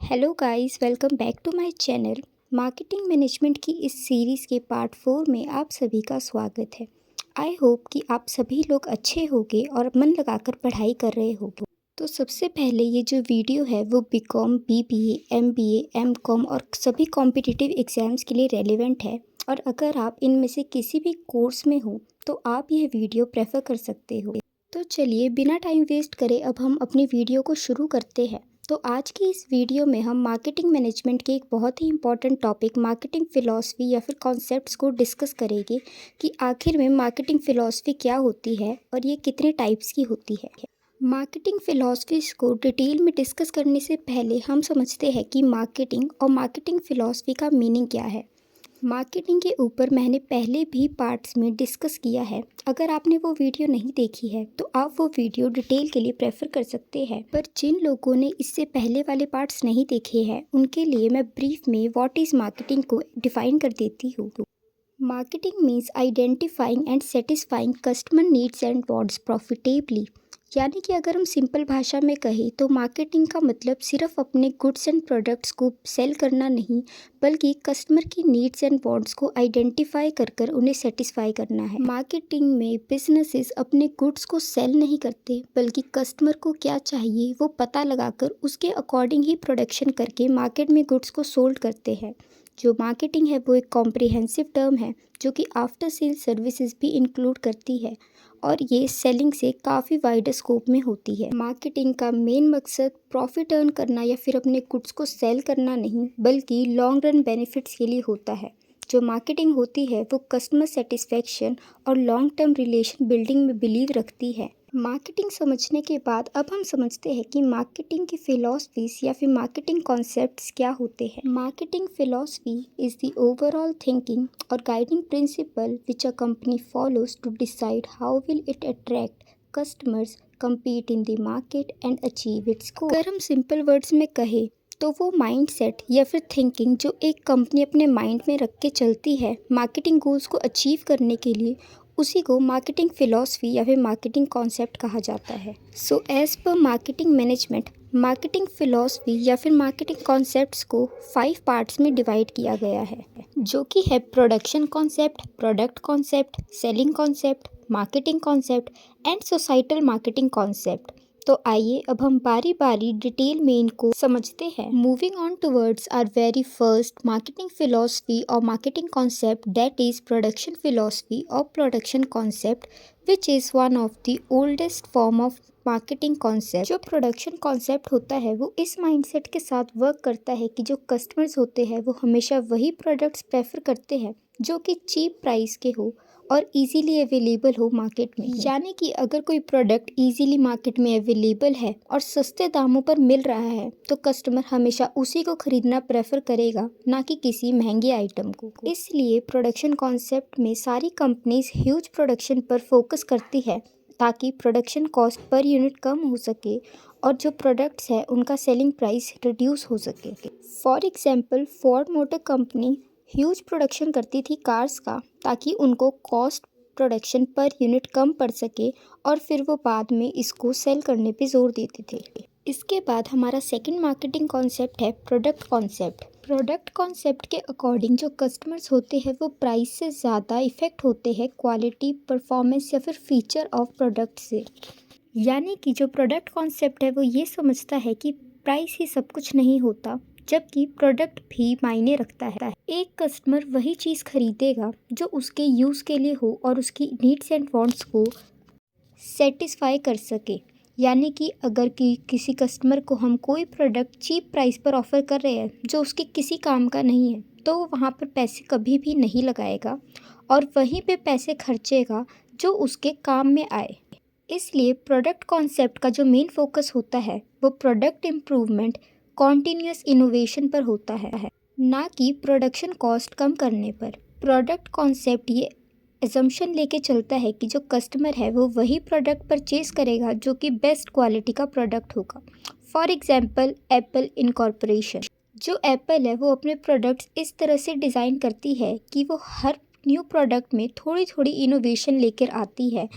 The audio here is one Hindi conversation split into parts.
Hello guys, welcome back to my channel. Marketing management की इस सीरीज़ के पार्ट 4 में आप सभी का स्वागत है। आई होप कि आप सभी लोग अच्छे होंगे और मन लगाकर पढ़ाई कर रहे होंगे। तो सबसे पहले ये जो वीडियो है वो बीकॉम, बीबीए, एमबीए, एमकॉम और सभी कॉम्पिटिटिव एग्ज़ाम्स के लिए रेलेवेंट है। और अगर आप इनमें से किसी भी कोर्स में हो तो आप यह वीडियो प्रेफर कर सकते हो। तो चलिए बिना टाइम वेस्ट करे अब हम अपनी वीडियो को शुरू करते हैं। तो आज की इस वीडियो में हम मार्केटिंग मैनेजमेंट के एक बहुत ही इंपॉर्टेंट टॉपिक मार्केटिंग फ़िलॉसफी या फिर कॉन्सेप्ट्स को डिस्कस करेंगे कि आखिर में मार्केटिंग फ़िलॉसफी क्या होती है और ये कितने टाइप्स की होती है। मार्केटिंग फ़िलॉसफीज़ को डिटेल में डिस्कस करने से पहले हम समझते हैं कि मार्केटिंग और मार्केटिंग फ़िलॉसफी का मीनिंग क्या है। मार्केटिंग के ऊपर मैंने पहले भी पार्ट्स में डिस्कस किया है। अगर आपने वो वीडियो नहीं देखी है तो आप वो वीडियो डिटेल के लिए प्रेफर कर सकते हैं। पर जिन लोगों ने इससे पहले वाले पार्ट्स नहीं देखे हैं उनके लिए मैं ब्रीफ में व्हाट इज़ मार्केटिंग को डिफाइन कर देती हूँ। Marketing means identifying and satisfying customer needs and wants profitably. यानी कि अगर हम सिंपल भाषा में कहें तो मार्केटिंग का मतलब सिर्फ अपने गुड्स एंड प्रोडक्ट्स को सेल करना नहीं, बल्कि कस्टमर की नीड्स एंड वांट्स को आइडेंटिफाई कर कर उन्हें सेटिस्फाई करना है। मार्केटिंग में बिजनेसेस अपने गुड्स को सेल नहीं करते, बल्कि कस्टमर को क्या चाहिए वो पता लगाकर उसके अकॉर्डिंग ही प्रोडक्शन करके मार्केट में गुड्स को सोल्ड करते हैं। जो मार्केटिंग है वो एक कॉम्प्रिहेंसिव टर्म है जो कि आफ्टर सेल सर्विसेज भी इंक्लूड करती है और ये सेलिंग से काफ़ी वाइडर स्कोप में होती है। मार्केटिंग का मेन मकसद प्रॉफिट अर्न करना या फिर अपने गुड्स को सेल करना नहीं, बल्कि लॉन्ग रन बेनिफिट्स के लिए होता है। जो मार्केटिंग होती है वो कस्टमर सेटिस्फेक्शन और लॉन्ग टर्म रिलेशन बिल्डिंग में बिलीव रखती है। मार्केटिंग समझने के बाद अब हम समझते हैं कि मार्केटिंग की फिलॉसफीज या फिर मार्केटिंग कॉन्सेप्ट्स क्या होते हैं। Marketing philosophy is the overall thinking और guiding principle which a company follows to decide how will it attract customers, compete in the market and achieve its goal। अगर हम सिंपल वर्ड्स में कहें तो वो माइंडसेट या फिर थिंकिंग जो एक कंपनी अपने माइंड में रख के चलती है मार्केटिंग गोल्स को अचीव करने के लिए, उसी को मार्केटिंग फ़िलॉसफी या फिर मार्केटिंग कॉन्सेप्ट कहा जाता है। So as per marketing management, marketing philosophy या फिर मार्केटिंग कॉन्सेप्ट्स को 5 पार्ट्स में डिवाइड किया गया है, जो कि है production concept, product concept, selling concept, marketing concept and societal marketing concept. तो आइए अब हम बारी बारी डिटेल में इनको समझते हैं। Moving on towards are very first marketing philosophy और marketing concept, that is production philosophy और production concept, which is one of the oldest form of marketing concept. जो प्रोडक्शन कॉन्सेप्ट होता है वो इस माइंडसेट के साथ वर्क करता है कि जो कस्टमर्स होते हैं वो हमेशा वही प्रोडक्ट्स प्रेफर करते हैं जो कि चीप प्राइस के हो और इजीली अवेलेबल हो मार्केट में। यानी कि अगर कोई प्रोडक्ट इजीली मार्केट में अवेलेबल है और सस्ते दामों पर मिल रहा है तो कस्टमर हमेशा उसी को खरीदना प्रेफर करेगा, ना कि किसी महंगे आइटम को। इसलिए प्रोडक्शन कॉन्सेप्ट में सारी कंपनीज ह्यूज प्रोडक्शन पर फोकस करती है ताकि प्रोडक्शन कॉस्ट पर यूनिट कम हो सके और जो प्रोडक्ट्स है उनका सेलिंग प्राइस रिड्यूस हो सके। For example, Ford motor company huge production करती थी कार्स का ताकि उनको कॉस्ट प्रोडक्शन पर यूनिट कम पड़ सके और फिर वो बाद में इसको सेल करने पे जोर देते थे। इसके बाद हमारा सेकंड मार्केटिंग कॉन्सेप्ट है प्रोडक्ट कॉन्सेप्ट। प्रोडक्ट कॉन्सेप्ट के अकॉर्डिंग जो कस्टमर्स होते हैं वो प्राइस से ज़्यादा इफ़ेक्ट होते हैं क्वालिटी, परफॉर्मेंस या फिर फीचर ऑफ प्रोडक्ट से। यानी कि जो प्रोडक्ट कॉन्सेप्ट है वो ये समझता है कि प्राइस ही सब कुछ नहीं होता, जबकि प्रोडक्ट भी मायने रखता है। एक कस्टमर वही चीज़ खरीदेगा जो उसके यूज़ के लिए हो और उसकी नीड्स एंड वांट्स को सेटिस्फाई कर सके। यानी कि अगर किसी कस्टमर को हम कोई प्रोडक्ट चीप प्राइस पर ऑफ़र कर रहे हैं जो उसके किसी काम का नहीं है, तो वो वहाँ पर पैसे कभी भी नहीं लगाएगा और वहीं पे पैसे खर्चेगा जो उसके काम में आए। इसलिए प्रोडक्ट कॉन्सेप्ट का जो मेन फोकस होता है वो प्रोडक्ट इम्प्रूवमेंट, कॉन्टीन्यूअस इनोवेशन पर होता है, ना कि प्रोडक्शन कॉस्ट कम करने पर। प्रोडक्ट कॉन्सेप्ट ये एजम्पशन लेके चलता है कि जो कस्टमर है वो वही प्रोडक्ट परचेज करेगा जो कि बेस्ट क्वालिटी का प्रोडक्ट होगा। For example, Apple incorporation. जो एप्पल है वो अपने प्रोडक्ट्स इस तरह से डिज़ाइन करती है कि वो हर न्यू प्रोडक्ट में थोड़ी थोड़ी इनोवेशन लेकर आती है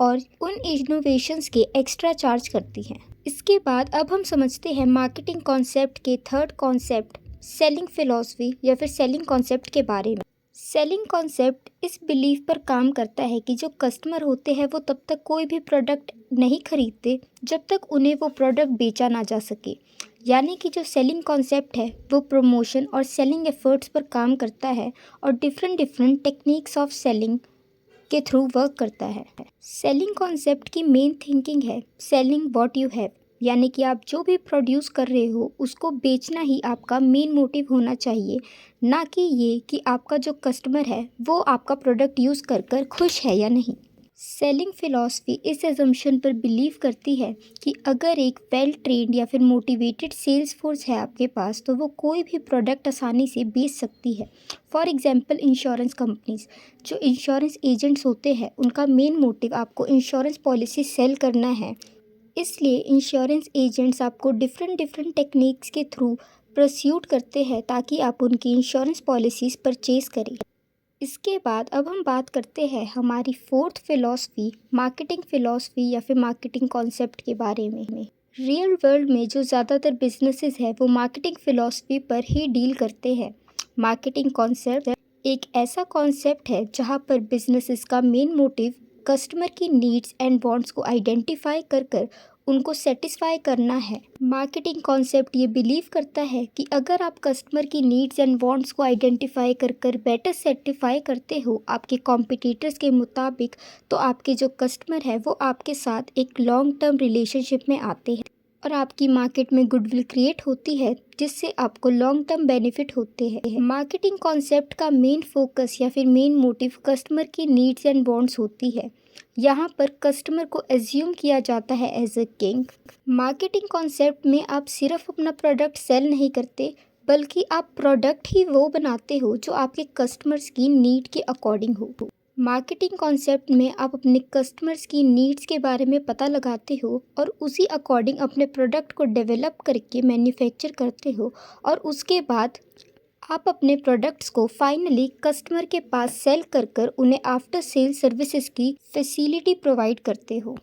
और उन इनोवेशंस के एक्स्ट्रा चार्ज करती हैं। इसके बाद अब हम समझते हैं मार्केटिंग कॉन्सेप्ट के थर्ड कॉन्सेप्ट सेलिंग फिलॉसफी या फिर सेलिंग कॉन्सेप्ट के बारे में। सेलिंग कॉन्सेप्ट इस बिलीफ पर काम करता है कि जो कस्टमर होते हैं वो तब तक कोई भी प्रोडक्ट नहीं खरीदते जब तक उन्हें वो प्रोडक्ट बेचा ना जा सके। यानी कि जो सेलिंग कॉन्सेप्ट है वो प्रमोशन और सेलिंग एफर्ट्स पर काम करता है और different different techniques of selling के थ्रू वर्क करता है। सेलिंग कॉन्सेप्ट की मेन थिंकिंग है सेलिंग व्हाट यू हैव, यानी कि आप जो भी प्रोड्यूस कर रहे हो उसको बेचना ही आपका मेन मोटिव होना चाहिए, ना कि ये कि आपका जो कस्टमर है वो आपका प्रोडक्ट यूज़ कर कर खुश है या नहीं। सेलिंग फिलॉसफी इस एजम्पशन पर बिलीव करती है कि अगर एक वेल ट्रेंड या फिर मोटिवेटेड सेल्स फोर्स है आपके पास तो वो कोई भी प्रोडक्ट आसानी से बेच सकती है। फॉर एग्जांपल इंश्योरेंस कंपनीज, जो इंश्योरेंस एजेंट्स होते हैं उनका मेन मोटिव आपको इंश्योरेंस पॉलिसी सेल करना है, इसलिए इंश्योरेंस एजेंट्स आपको डिफरेंट डिफरेंट टेक्निक्स के थ्रू परस्यूट करते हैं ताकि आप उनकी इंश्योरेंस पॉलिसीज़ परचेज़ करें। इसके बाद अब हम बात करते हैं हमारी फोर्थ फिलॉसफी मार्केटिंग फिलॉसफी या फिर मार्केटिंग कॉन्सेप्ट के बारे में। रियल वर्ल्ड में जो ज़्यादातर बिजनेसेस है वो मार्केटिंग फिलॉसफी पर ही डील करते हैं। मार्केटिंग कॉन्सेप्ट एक ऐसा कॉन्सेप्ट है जहाँ पर बिजनेसेस का मेन मोटिव कस्टमर की नीड्स एंड वांट्स को आइडेंटिफाई कर कर उनको सेटिस्फाई करना है। मार्केटिंग कॉन्सेप्ट ये बिलीव करता है कि अगर आप कस्टमर की नीड्स एंड वांट्स को आइडेंटिफाई कर कर बेटर सेटिस्फाई करते हो आपके कॉम्पिटिटर्स के मुताबिक, तो आपके जो कस्टमर है वो आपके साथ एक लॉन्ग टर्म रिलेशनशिप में आते हैं और आपकी मार्केट में गुडविल क्रिएट होती है जिससे आपको लॉन्ग टर्म बेनिफिट होते हैं। मार्केटिंग कॉन्सेप्ट का मेन फोकस या फिर मेन मोटिव कस्टमर की नीड्स एंड वांट्स होती है। यहाँ पर कस्टमर को एज्यूम किया जाता है as a king. Marketing concept में आप सिर्फ अपना प्रोडक्ट सेल नहीं करते बल्कि आप प्रोडक्ट ही वो बनाते हो जो आपके कस्टमर्स की नीड के अकॉर्डिंग हो। मार्केटिंग कॉन्सेप्ट में आप अपने कस्टमर्स की नीड्स के बारे में पता लगाते हो और उसी अकॉर्डिंग अपने प्रोडक्ट को डेवलप करके मैन्युफैक्चर करते हो और उसके बाद आप अपने प्रोडक्ट्स को फाइनली कस्टमर के पास सेल कर कर उन्हें आफ्टर सेल सर्विसेज की फैसिलिटी प्रोवाइड करते हो।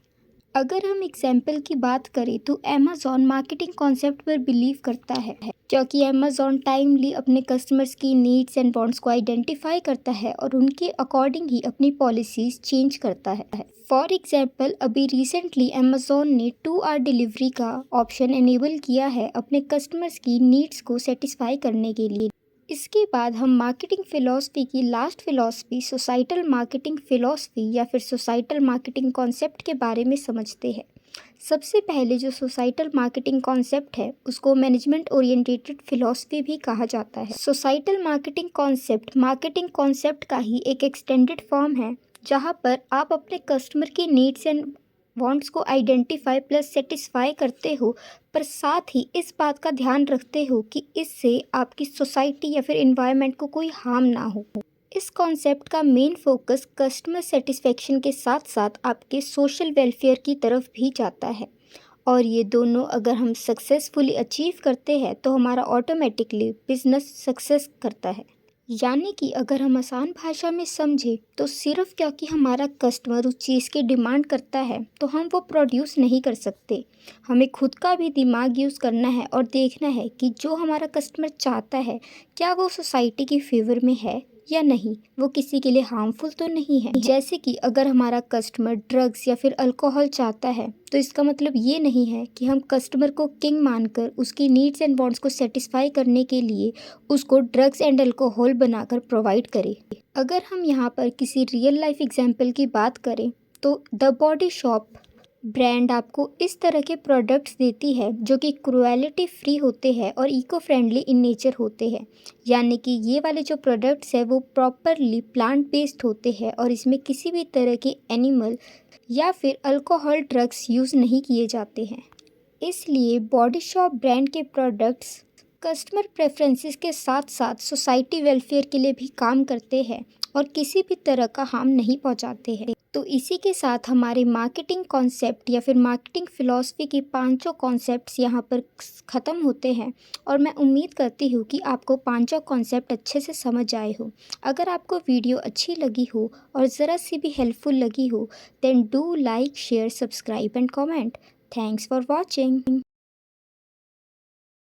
अगर हम एग्जाम्पल की बात करें तो अमेज़ॉन मार्केटिंग कॉन्सेप्ट पर बिलीव करता है क्योंकि अमेज़ॉन टाइमली अपने कस्टमर्स की नीड्स एंड वांट्स को आइडेंटिफाई करता है और उनके अकॉर्डिंग ही अपनी पॉलिसीज़ चेंज करता है। फॉर एग्जाम्पल अभी रिसेंटली अमेज़ॉन ने 2 आवर डिलीवरी का ऑप्शन इनेबल किया है अपने कस्टमर्स की नीड्स को सेटिस्फाई करने के लिए। इसके बाद हम मार्केटिंग फ़िलॉसफी की last philosophy societal marketing philosophy या फिर सोसाइटल मार्केटिंग कॉन्सेप्ट के बारे में समझते हैं। सबसे पहले जो सोसाइटल मार्केटिंग कॉन्सेप्ट है उसको मैनेजमेंट ओरिएंटेटेड फ़िलॉसफी भी कहा जाता है। सोसाइटल मार्केटिंग कॉन्सेप्ट का ही एक एक्सटेंडेड फॉर्म है जहाँ पर आप अपने कस्टमर की नीड्स एंड वांट्स को आइडेंटिफाई प्लस सेटिस्फाई करते हो, पर साथ ही इस बात का ध्यान रखते हो कि इससे आपकी सोसाइटी या फिर एनवायरनमेंट को कोई हार्म ना हो। इस कॉन्सेप्ट का मेन फोकस कस्टमर सेटिस्फेक्शन के साथ साथ आपके सोशल वेलफेयर की तरफ भी जाता है और ये दोनों अगर हम सक्सेसफुली अचीव करते हैं तो हमारा ऑटोमेटिकली बिजनेस सक्सेस करता है। यानी कि अगर हम आसान भाषा में समझें तो सिर्फ क्योंकि हमारा कस्टमर उस चीज़ की डिमांड करता है तो हम वो प्रोड्यूस नहीं कर सकते। हमें खुद का भी दिमाग यूज़ करना है और देखना है कि जो हमारा कस्टमर चाहता है क्या वो सोसाइटी की फेवर में है या नहीं, वो किसी के लिए हार्मफुल तो नहीं है। जैसे कि अगर हमारा कस्टमर ड्रग्स या फिर अल्कोहल चाहता है तो इसका मतलब ये नहीं है कि हम कस्टमर को किंग मानकर उसकी नीड्स एंड वांट्स को सेटिस्फाई करने के लिए उसको ड्रग्स एंड अल्कोहल बनाकर प्रोवाइड करें। अगर हम यहाँ पर किसी रियल लाइफ एग्जाम्पल की बात करें तो द बॉडी शॉप ब्रांड आपको इस तरह के प्रोडक्ट्स देती है जो कि क्रुएलिटी फ्री होते हैं और इको फ्रेंडली इन नेचर होते हैं। यानी कि ये वाले जो प्रोडक्ट्स है वो प्रॉपरली प्लांट बेस्ड होते हैं और इसमें किसी भी तरह के एनिमल या फिर अल्कोहल ड्रग्स यूज़ नहीं किए जाते हैं। इसलिए बॉडी शॉप ब्रांड के प्रोडक्ट्स कस्टमर प्रेफरेंसेस के साथ साथ सोसाइटी वेलफेयर के लिए भी काम करते हैं और किसी भी तरह का हार्म नहीं पहुंचाते हैं। तो इसी के साथ हमारे मार्केटिंग कॉन्सेप्ट या फिर मार्केटिंग फ़िलॉसफी के पांचों कॉन्सेप्ट्स यहाँ पर ख़त्म होते हैं और मैं उम्मीद करती हूँ कि आपको पांचों कॉन्सेप्ट अच्छे से समझ आए हो। अगर आपको वीडियो अच्छी लगी हो और ज़रा सी भी हेल्पफुल लगी हो then do like share subscribe and comment. Thanks for watching.